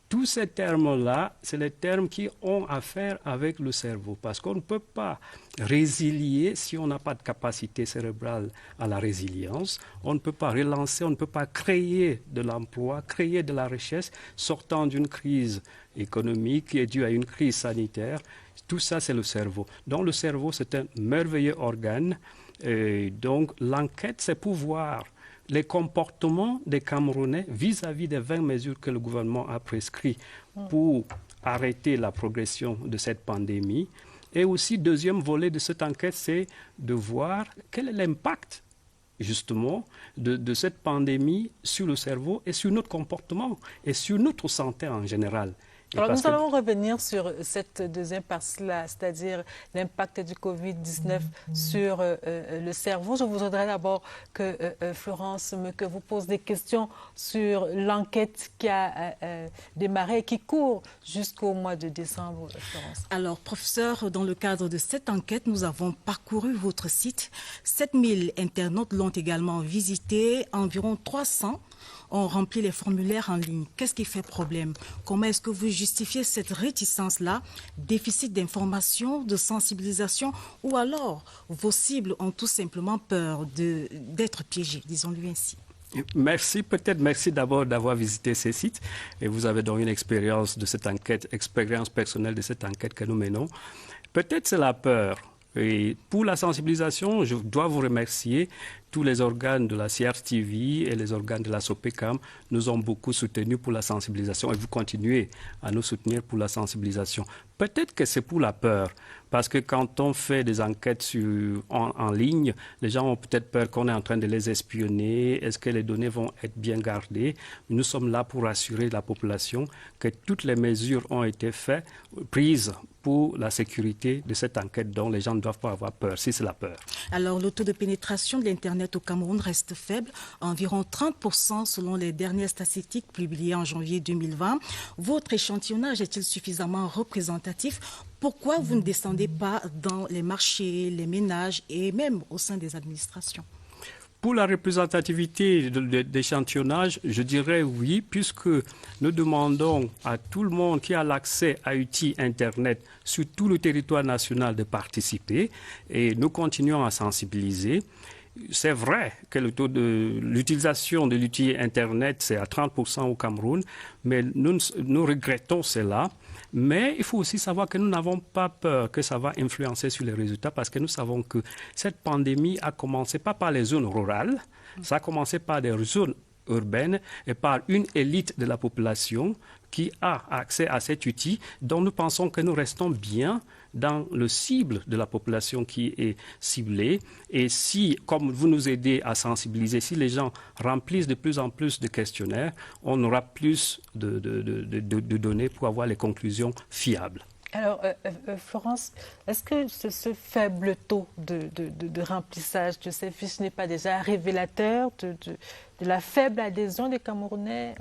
Tous ces termes-là, c'est les termes qui ont affaire avec le cerveau, parce qu'on ne peut pas résilier si on n'a pas de capacité cérébrale à la résilience. On ne peut pas relancer, on ne peut pas créer de l'emploi, créer de la richesse sortant d'une crise économique qui est due à une crise sanitaire. Tout ça, c'est le cerveau. Donc le cerveau, c'est un merveilleux organe. Et donc l'enquête, c'est pour voir les comportements des Camerounais vis-à-vis des 20 mesures que le gouvernement a prescrites pour arrêter la progression de cette pandémie. Et aussi, deuxième volet de cette enquête, c'est de voir quel est l'impact justement de cette pandémie sur le cerveau et sur notre comportement et sur notre santé en général.
Alors nous allons revenir sur cette deuxième partie-là, c'est-à-dire l'impact du Covid-19 sur le cerveau. Je voudrais d'abord que Florence que vous pose des questions sur l'enquête qui a démarré et qui court jusqu'au mois de décembre, Florence.
Alors, professeur, dans le cadre de cette enquête, nous avons parcouru votre site. 7000 internautes l'ont également visité, environ 300 ont rempli les formulaires en ligne. Qu'est-ce qui fait problème? Comment est-ce que vous justifiez cette réticence-là? Déficit d'information, de sensibilisation, ou alors vos cibles ont tout simplement peur d'être piégées, disons-le ainsi?
Merci d'abord d'avoir visité ces sites et vous avez donc une expérience de cette enquête, expérience personnelle de cette enquête que nous menons. Peut-être c'est la peur. Et pour la sensibilisation, je dois vous remercier. Tous les organes de la CRTV et les organes de la SOPECAM nous ont beaucoup soutenus pour la sensibilisation et vous continuez à nous soutenir pour la sensibilisation. Peut-être que c'est pour la peur, parce que quand on fait des enquêtes en ligne, les gens ont peut-être peur qu'on est en train de les espionner. Est-ce que les données vont être bien gardées? Nous sommes là pour rassurer la population que toutes les mesures ont été prises pour la sécurité de cette enquête dont les gens ne doivent pas avoir peur, si c'est la peur.
Alors, le taux de pénétration de l'Internet au Cameroun reste faible, environ 30% selon les dernières statistiques publiées en janvier 2020. Votre échantillonnage est-il suffisamment représentatif? Pourquoi vous ne descendez pas dans les marchés, les ménages et même au sein des administrations?
Pour la représentativité d'échantillonnage, je dirais oui, puisque nous demandons à tout le monde qui a l'accès à outils Internet sur tout le territoire national de participer et nous continuons à sensibiliser. C'est vrai que le taux de l'utilisation de l'outil Internet, c'est à 30% au Cameroun, mais nous regrettons cela. Mais il faut aussi savoir que nous n'avons pas peur que ça va influencer sur les résultats parce que nous savons que cette pandémie a commencé pas par les zones rurales, ça a commencé par des zones urbaines et par une élite de la population qui a accès à cet outil dont nous pensons que nous restons bien dans le cible de la population qui est ciblée. Et si, comme vous nous aidez à sensibiliser, si les gens remplissent de plus en plus de questionnaires, on aura plus de données pour avoir les conclusions fiables.
Alors, Florence, est-ce que ce faible taux de remplissage de ces fiches n'est pas déjà révélateur de la faible adhésion des Camerounais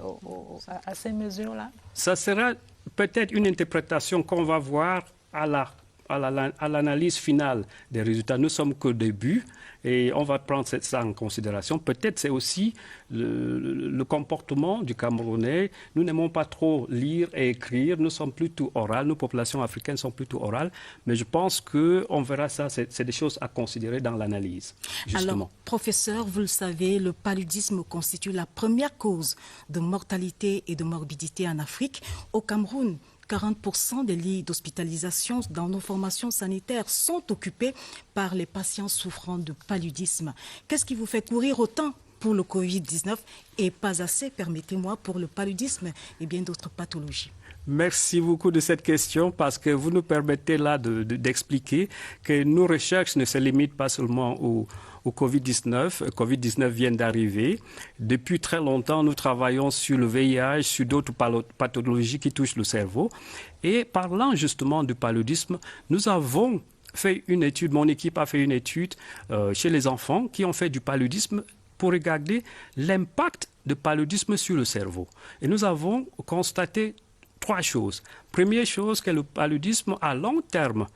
à ces mesures-là?
Ça sera peut-être une interprétation qu'on va voir à la à l'analyse finale des résultats. Nous sommes qu'au début et on va prendre ça en considération. Peut-être c'est aussi le comportement du Camerounais. Nous n'aimons pas trop lire et écrire. Nous sommes plutôt orales. Nos populations africaines sont plutôt orales. Mais je pense qu'on verra ça. C'est des choses à considérer dans l'analyse, justement.
Alors, professeur, vous le savez, le paludisme constitue la première cause de mortalité et de morbidité en Afrique. Au Cameroun, 40% des lits d'hospitalisation dans nos formations sanitaires sont occupés par les patients souffrant de paludisme. Qu'est-ce qui vous fait courir autant pour le Covid-19 et pas assez, permettez-moi, pour le paludisme et bien d'autres pathologies?
Merci beaucoup de cette question parce que vous nous permettez là d'expliquer que nos recherches ne se limitent pas seulement au Covid-19. Covid-19 vient d'arriver. Depuis très longtemps, nous travaillons sur le VIH, sur d'autres pathologies qui touchent le cerveau. Et parlant justement du paludisme, nous avons fait une étude, mon équipe a fait une étude chez les enfants qui ont fait du paludisme pour regarder l'impact du paludisme sur le cerveau. Et nous avons constaté 3 choses. Première chose, que le paludisme à long terme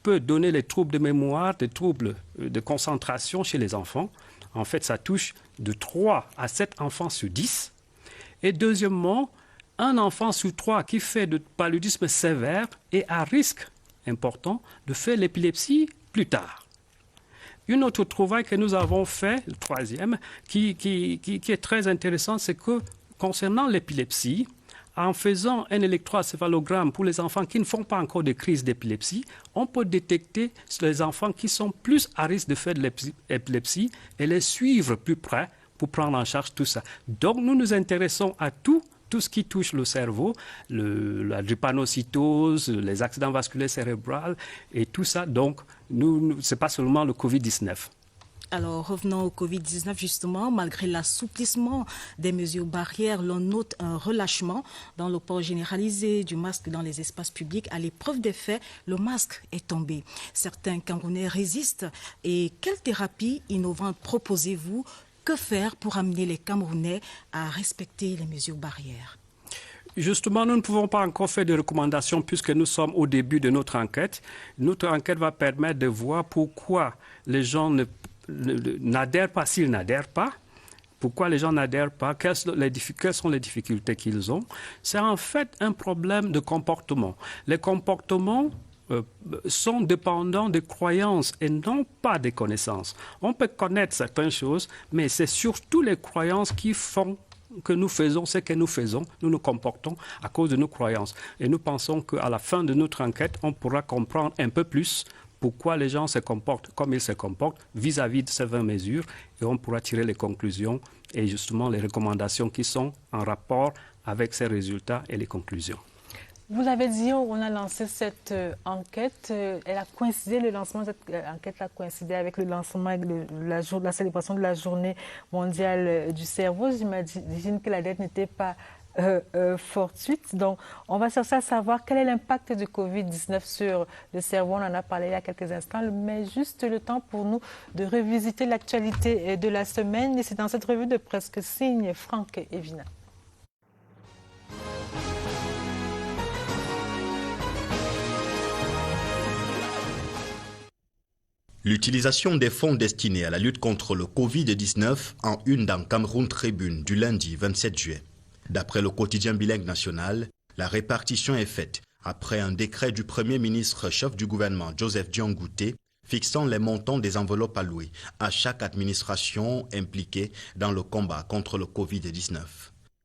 peut donner les troubles de mémoire, des troubles de concentration chez les enfants. En fait, ça touche de 3 à 7 enfants sur 10. Et deuxièmement, un enfant sur 3 qui fait de paludisme sévère est à risque important de faire l'épilepsie plus tard. Une autre trouvaille que nous avons fait, le troisième, qui est très intéressant, c'est que concernant l'épilepsie, en faisant un électroencéphalogramme pour les enfants qui ne font pas encore de crise d'épilepsie, on peut détecter les enfants qui sont plus à risque de faire de l'épilepsie et les suivre plus près pour prendre en charge tout ça. Donc, nous nous intéressons à tout ce qui touche le cerveau, la drépanocytose, les accidents vasculaires cérébraux et tout ça. Donc, ce n'est pas seulement le Covid-19.
Alors, revenons au Covid-19, justement, malgré l'assouplissement des mesures barrières, l'on note un relâchement dans le port généralisé du masque dans les espaces publics. À l'épreuve des faits, le masque est tombé. Certains Camerounais résistent. Et quelle thérapie innovante proposez-vous? Que faire pour amener les Camerounais à respecter les mesures barrières?
Justement, nous ne pouvons pas encore faire de recommandations puisque nous sommes au début de notre enquête. Notre enquête va permettre de voir pourquoi les gens n'adhèrent pas, s'ils n'adhèrent pas. Pourquoi les gens n'adhèrent pas? Quelles sont les difficultés qu'ils ont? C'est en fait un problème de comportement. Les comportements sont dépendants des croyances et non pas des connaissances. On peut connaître certaines choses, mais c'est surtout les croyances qui font que nous faisons ce que nous faisons, nous nous comportons à cause de nos croyances. Et nous pensons qu'à la fin de notre enquête, on pourra comprendre un peu plus pourquoi les gens se comportent comme ils se comportent vis-à-vis de ces 20 mesures et on pourra tirer les conclusions et justement les recommandations qui sont en rapport avec ces résultats et les conclusions.
Vous l'avez dit, on a lancé cette enquête. Elle a coïncidé, le lancement de cette enquête a coïncidé avec le lancement de la célébration de la Journée mondiale du cerveau. J'imagine que la date n'était pas fortuite. Donc, on va chercher à savoir quel est l'impact du Covid-19 sur le cerveau. On en a parlé il y a quelques instants, mais juste le temps pour nous de revisiter l'actualité de la semaine. Et c'est dans cette revue de presse que signe Franck Evina.
L'utilisation des fonds destinés à la lutte contre le Covid-19 en une dans Cameroun Tribune du lundi 27 juillet. D'après le quotidien bilingue national, la répartition est faite après un décret du Premier ministre chef du gouvernement Joseph Diongouté fixant les montants des enveloppes allouées à chaque administration impliquée dans le combat contre le Covid-19.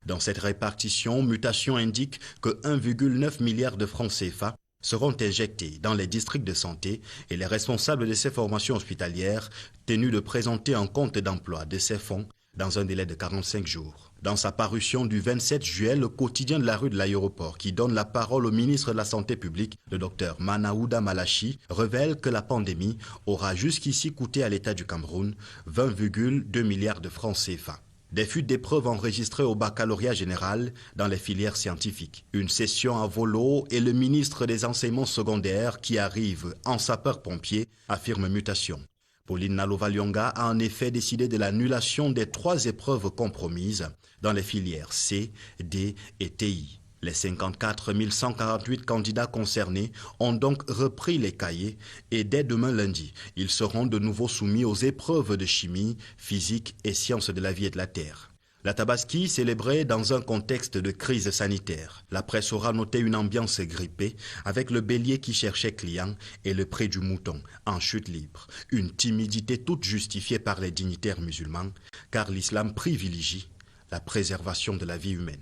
Dans cette répartition, Mutation indique que 1,9 milliard de francs CFA seront injectés dans les districts de santé et les responsables de ces formations hospitalières tenus de présenter un compte d'emploi de ces fonds dans un délai de 45 jours. Dans sa parution du 27 juillet, le quotidien de la rue de l'aéroport, qui donne la parole au ministre de la Santé publique, le docteur Manaouda Malachi, révèle que la pandémie aura jusqu'ici coûté à l'État du Cameroun 20,2 milliards de francs CFA. Des fuites d'épreuves enregistrées au baccalauréat général dans les filières scientifiques. Une session à volo et le ministre des enseignements secondaires qui arrive en sapeur-pompier, affirme Mutation. Pauline Nalova-Lyonga a en effet décidé de l'annulation des 3 épreuves compromises dans les filières C, D et TI. Les 54 148 candidats concernés ont donc repris les cahiers et dès demain lundi, ils seront de nouveau soumis aux épreuves de chimie, physique et sciences de la vie et de la terre. La Tabaski célébrée dans un contexte de crise sanitaire. La presse aura noté une ambiance grippée avec le bélier qui cherchait client et le prix du mouton en chute libre. Une timidité toute justifiée par les dignitaires musulmans car l'islam privilégie la préservation de la vie humaine.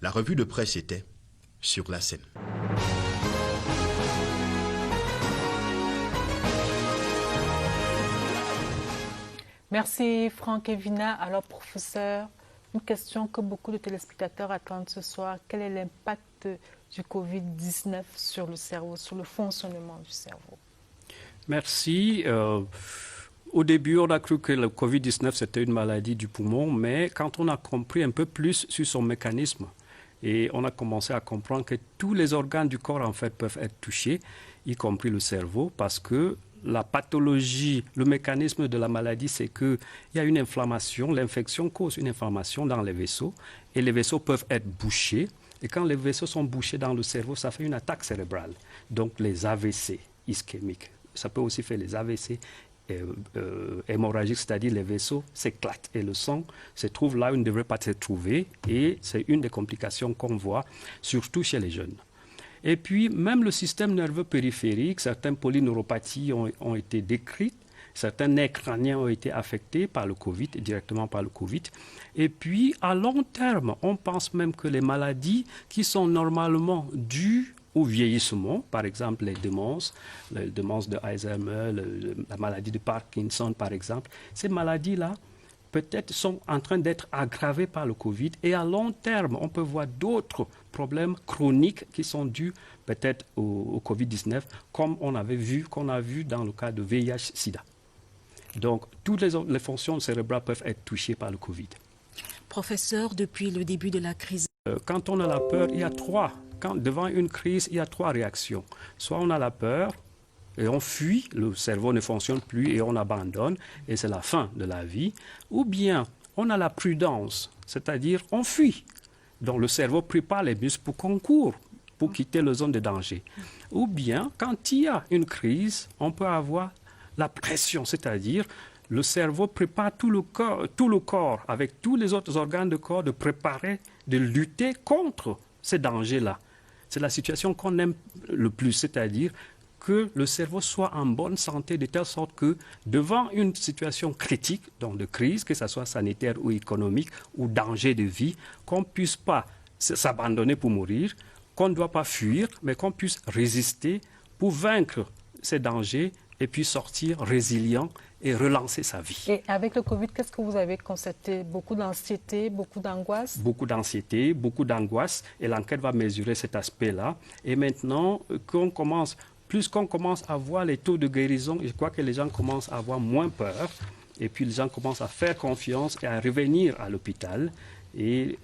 La revue de presse était sur la scène.
Merci Franck Evina. Alors professeur, une question que beaucoup de téléspectateurs attendent ce soir. Quel est l'impact du Covid-19 sur le cerveau, sur le fonctionnement du cerveau?
Merci. Au début, on a cru que le Covid-19, c'était une maladie du poumon, mais quand on a compris un peu plus sur son mécanisme, et on a commencé à comprendre que tous les organes du corps, en fait, peuvent être touchés, y compris le cerveau, parce que la pathologie, le mécanisme de la maladie, c'est qu'il y a une inflammation. L'infection cause une inflammation dans les vaisseaux, et les vaisseaux peuvent être bouchés. Et quand les vaisseaux sont bouchés dans le cerveau, ça fait une attaque cérébrale. Donc les AVC ischémiques. Ça peut aussi faire les AVC hémorragiques, c'est-à-dire les vaisseaux s'éclatent et le sang se trouve là où il ne devrait pas se trouver. Et c'est une des complications qu'on voit, surtout chez les jeunes. Et puis, même le système nerveux périphérique, certaines polyneuropathies ont été décrites, certains nerfs crâniens ont été affectés par le Covid, directement par le Covid. Et puis, à long terme, on pense même que les maladies qui sont normalement dues au vieillissement, par exemple les démences de Alzheimer, la maladie de Parkinson, par exemple, ces maladies-là, peut-être sont en train d'être aggravées par le Covid. Et à long terme, on peut voir d'autres problèmes chroniques qui sont dus peut-être au Covid-19, comme qu'on a vu dans le cas de VIH-Sida. Donc, toutes les fonctions cérébrales peuvent être touchées par le Covid.
Professeur, depuis le début de la crise...
Quand on a la peur, il y a devant une crise, il y a trois réactions. Soit on a la peur, et on fuit, le cerveau ne fonctionne plus et on abandonne, et c'est la fin de la vie. Ou bien, on a la prudence, c'est-à-dire on fuit. Donc le cerveau prépare les muscles pour qu'on court, pour quitter la zone de danger. Ou bien, quand il y a une crise, on peut avoir la pression, c'est-à-dire le cerveau prépare tout le corps, avec tous les autres organes du corps, de lutter contre ces dangers-là. C'est la situation qu'on aime le plus, c'est-à-dire que le cerveau soit en bonne santé de telle sorte que devant une situation critique, donc de crise, que ce soit sanitaire ou économique ou danger de vie, qu'on ne puisse pas s'abandonner pour mourir, qu'on ne doit pas fuir, mais qu'on puisse résister pour vaincre ces dangers et puis sortir résilient et relancer sa vie.
Et avec le Covid, qu'est-ce que vous avez constaté? Beaucoup d'anxiété, beaucoup d'angoisse?
Beaucoup d'anxiété, beaucoup d'angoisse, et l'enquête va mesurer cet aspect-là. Et maintenant, plus qu'on commence à voir les taux de guérison, je crois que les gens commencent à avoir moins peur, et puis les gens commencent à faire confiance et à revenir à l'hôpital. Et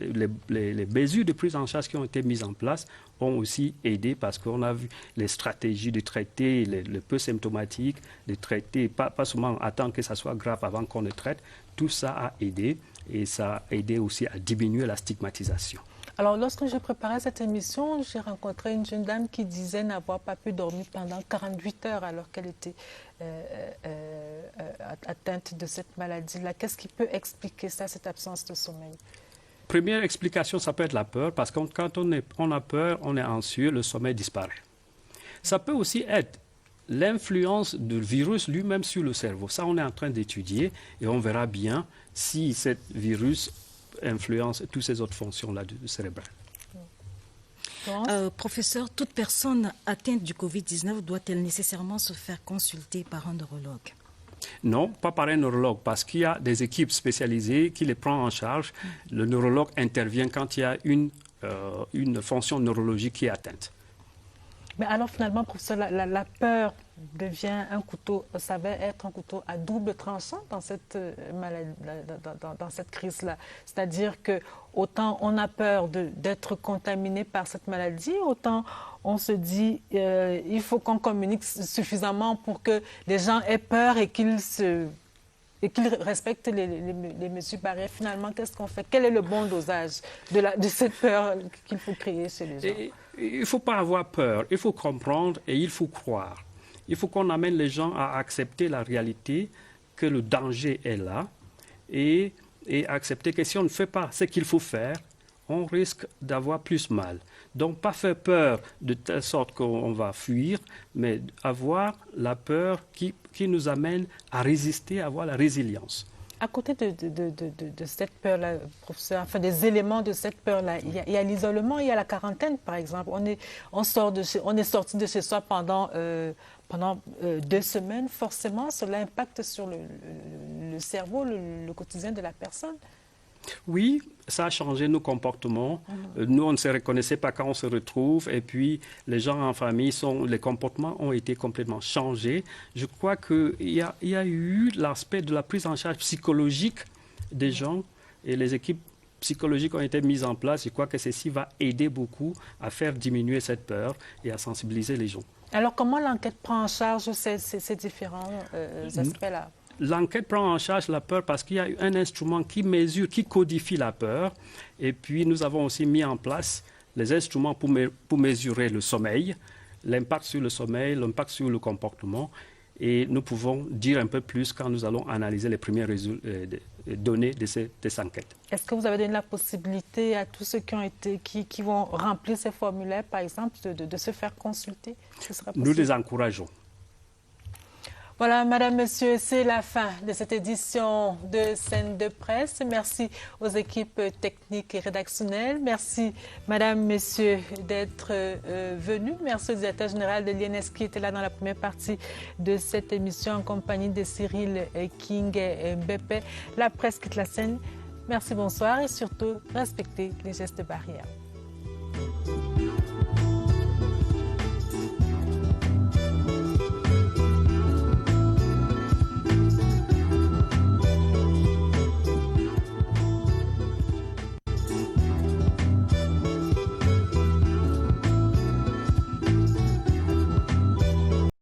les mesures de prise en charge qui ont été mises en place ont aussi aidé parce qu'on a vu les stratégies de traiter les peu symptomatiques, de traiter, pas seulement attendre que ça soit grave avant qu'on le traite. Tout ça a aidé et ça a aidé aussi à diminuer la stigmatisation.
Alors, lorsque je préparais cette émission, j'ai rencontré une jeune dame qui disait n'avoir pas pu dormir pendant 48 heures alors qu'elle était atteinte de cette maladie-là. Qu'est-ce qui peut expliquer ça, cette absence de sommeil?
Première explication, ça peut être la peur, parce que quand on a peur, on est anxieux, le sommeil disparaît. Ça peut aussi être l'influence du virus lui-même sur le cerveau. Ça, on est en train d'étudier et on verra bien si ce virus influence toutes ces autres fonctions-là cérébrales.
Professeur, toute personne atteinte du Covid-19 doit-elle nécessairement se faire consulter par un neurologue?
Non, pas par un neurologue, parce qu'il y a des équipes spécialisées qui les prennent en charge. Le neurologue intervient quand il y a une fonction neurologique qui est atteinte.
Mais alors finalement, professeur, la peur devient un couteau, ça va être un couteau à double tranchant dans cette maladie, dans cette crise-là. C'est-à-dire que autant on a peur d'être contaminé par cette maladie, autant on se dit il faut qu'on communique suffisamment pour que les gens aient peur et qu'ils se et qu'ils respectent les mesures barrières, finalement, qu'est-ce qu'on fait? Quel est le bon dosage de cette peur qu'il faut créer chez les gens?
Il ne faut pas avoir peur, il faut comprendre et il faut croire. Il faut qu'on amène les gens à accepter la réalité, que le danger est là, et accepter que si on ne fait pas ce qu'il faut faire, on risque d'avoir plus mal. Donc, pas faire peur de telle sorte qu'on va fuir, mais avoir la peur qui nous amène à résister, à avoir la résilience.
À côté de cette peur-là, professeur, enfin des éléments de cette peur-là, il y a l'isolement, il y a la quarantaine, par exemple. On est sorti de chez soi pendant 2 semaines. Forcément, cela impacte sur le cerveau, le quotidien de la personne.
Oui, ça a changé nos comportements. Nous, on ne se reconnaissait pas quand on se retrouve. Et puis, les gens en famille, les comportements ont été complètement changés. Je crois qu'il y a eu l'aspect de la prise en charge psychologique des gens. Et les équipes psychologiques ont été mises en place. Je crois que ceci va aider beaucoup à faire diminuer cette peur et à sensibiliser les gens.
Alors, comment l'enquête prend en charge ces différents aspects-là?
L'enquête prend en charge la peur parce qu'il y a un instrument qui mesure, qui codifie la peur. Et puis, nous avons aussi mis en place les instruments pour mesurer le sommeil, l'impact sur le sommeil, l'impact sur le comportement. Et nous pouvons dire un peu plus quand nous allons analyser les premières données de ces enquêtes.
Est-ce que vous avez donné la possibilité à tous ceux qui vont remplir ces formulaires, par exemple, de se faire consulter? Ce sera possible?
Nous les encourageons.
Voilà, Madame, Monsieur, c'est la fin de cette édition de Scène de Presse. Merci aux équipes techniques et rédactionnelles. Merci, Madame, Monsieur, d'être venus. Merci au directeur général de l'INS qui était là dans la première partie de cette émission en compagnie de Cyril King et Mbépé. La presse quitte la scène. Merci, bonsoir et surtout, respectez les gestes barrières.